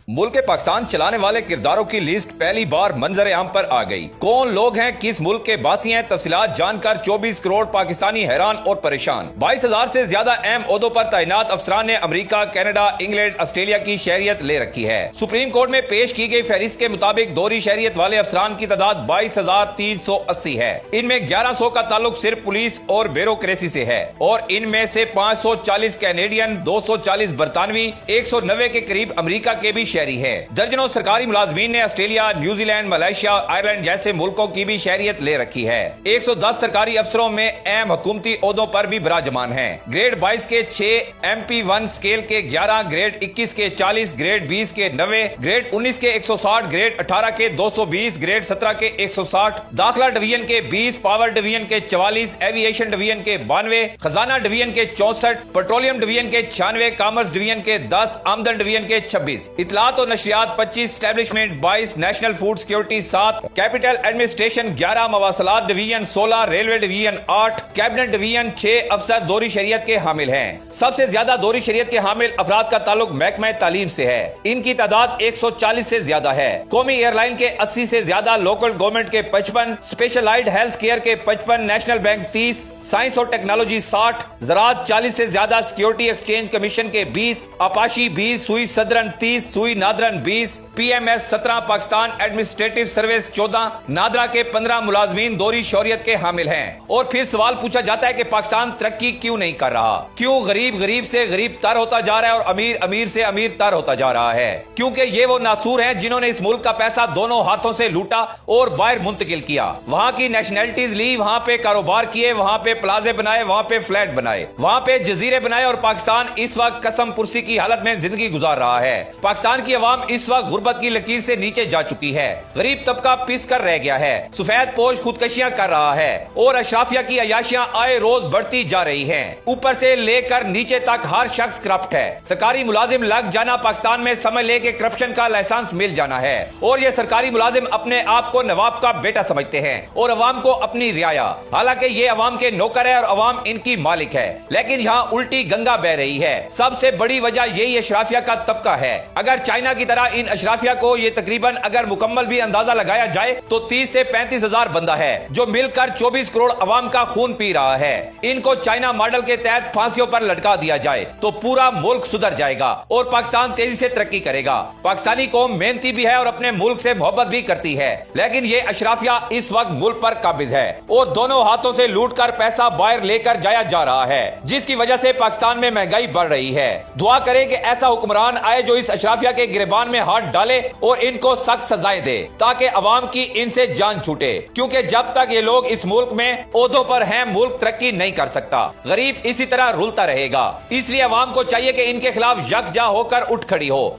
मुल्क पाकिस्तान चलाने वाले किरदारों की लिस्ट पहली बार मंजर आम पर आ गई। कौन लोग हैं, किस मुल्क के बासी हैं, तफसीलात जानकर 24 करोड़ पाकिस्तानी हैरान और परेशान। 22,000 से ज्यादा अहम ओहदों पर तैनात अफसरान ने अमेरिका, कनाडा, इंग्लैंड, ऑस्ट्रेलिया की शहरियत ले रखी है। सुप्रीम कोर्ट में पेश की गई फहरिस्त के मुताबिक दोहरी शहरियत वाले अफसरान की तादाद 22,380 है। इनमें 1100 का ताल्लुक सिर्फ पुलिस और ब्यूरोक्रेसी से है और इनमें से 540 कैनेडियन, 240 बरतानवी, 190 के करीब अमेरिका के भी शहरी है। दर्जनों सरकारी मुलाजमीन ने ऑस्ट्रेलिया, न्यूजीलैंड, मलेशिया, आयरलैंड जैसे मुल्कों की भी शहरियत ले रखी है। 110 सरकारी अफसरों में अहम हुकूमती ओहदों पर भी बराजमान हैं। ग्रेड 22 के 6, MP1 स्केल के 11, ग्रेड 21 के 40, ग्रेड 20 के 90, ग्रेड 19 के 160, ग्रेड 18 के 220, ग्रेड 17 के 160, दाखिला डिवीजन के 20, पावर डिवीजन के 44, एविएशन डिवीजन के 92, खजाना डिवीजन के 64, पेट्रोलियम डिवीजन के 96, कॉमर्स डिवीजन के 10, आमदन डिवीजन के 26, इतलात और नशरियात 25, establishment 22, national food security 7, capital administration 11, मवासलात division 16, railway division 8, cabinet division 6 अफसर दोहरी शरीयत के हामिल हैं। सबसे ज्यादा दोहरी शरीयत के हामिल अफराद का ताल्लुक महकमा तालीम से है। इनकी तादाद 140 से ज्यादा है। कौमी एयरलाइन के 80 से ज्यादा, लोकल गवर्नमेंट के 55, स्पेशलाइज्ड हेल्थ केयर के 55, नेशनल बैंक 30, साइंस और टेक्नोलॉजी 60, ज़राअत 40 से ज्यादा, सिक्योरिटी एक्सचेंज कमीशन के 20, अपाशी 20, सुई सदरन 30, सुई northern 20, PMS 17, Pakistan administrative service 14, NADRA के 15 मुलाजमीन दोहरी शौरियत के हामिल हैं। और फिर सवाल पूछा जाता है कि पाकिस्तान तरक्की क्यों नहीं कर रहा, क्यों गरीब गरीब से गरीब तर होता जा रहा है और अमीर अमीर से अमीर तर होता जा रहा है। क्योंकि ये वो नासूर हैं जिन्होंने इस मुल्क का पैसा दोनों हाथों से लूटा और बाहर मुंतकिल किया। वहां की नेशनैलिटीज ली, वहां पे कारोबार किए, वहां पे प्लाजे बनाए, वहां पे फ्लैट बनाए, वहां पे जजीरे बनाए और पाकिस्तान इस वक्त कसम पुरसी की हालत में जिंदगी गुजार रहा है। पाकिस्तान की अवाम इस वक्त गुर्बत की लकीर से नीचे जा चुकी है। गरीब तबका पिस कर रह गया है, सफेद पोश खुदकशियां कर रहा है और अशराफिया की अयाशियां आए रोज बढ़ती जा रही हैं। ऊपर से लेकर नीचे तक हर शख्स करप्ट है। सरकारी मुलाजिम लग जाना पाकिस्तान में समझ ले के करप्शन का लाइसेंस मिल जाना है और ये सरकारी मुलाजिम अपने आप को नवाब का बेटा समझते हैं और अवाम को अपनी रियाया। हालांकि ये अवाम के नौकर है और अवाम इनकी मालिक है, लेकिन यहाँ उल्टी गंगा बह रही है। सबसे बड़ी वजह यही अशराफिया का तबका है। अगर चाइना की तरह इन अशराफिया को ये तकरीबन अगर मुकम्मल भी अंदाजा लगाया जाए तो 30 से 35 हजार बंदा है जो मिलकर 24 करोड़ अवाम का खून पी रहा है। इनको चाइना मॉडल के तहत फांसियों पर लटका दिया जाए तो पूरा मुल्क सुधर जाएगा और पाकिस्तान तेजी से तरक्की करेगा। पाकिस्तानी कौम मेहनती भी है और अपने मुल्क से मोहब्बत भी करती है, लेकिन ये अशराफिया इस वक्त मुल्क पर काबिज है और दोनों हाथों से लूट कर पैसा बाहर लेकर जाया जा रहा है, जिसकी वजह से पाकिस्तान में महंगाई बढ़ रही है। दुआ करें कि ऐसा हुक्मरान आए जो इस अशराफिया के गिरबान में हाथ डाले और इनको सख्त सजाएं दे ताकि अवाम की इनसे जान छूटे, क्योंकि जब तक ये लोग इस मुल्क में ओहदों पर हैं मुल्क तरक्की नहीं कर सकता। गरीब इसी तरह रुलता रहेगा। इसलिए अवाम को चाहिए कि इनके खिलाफ यकजा होकर उठ खड़ी हो।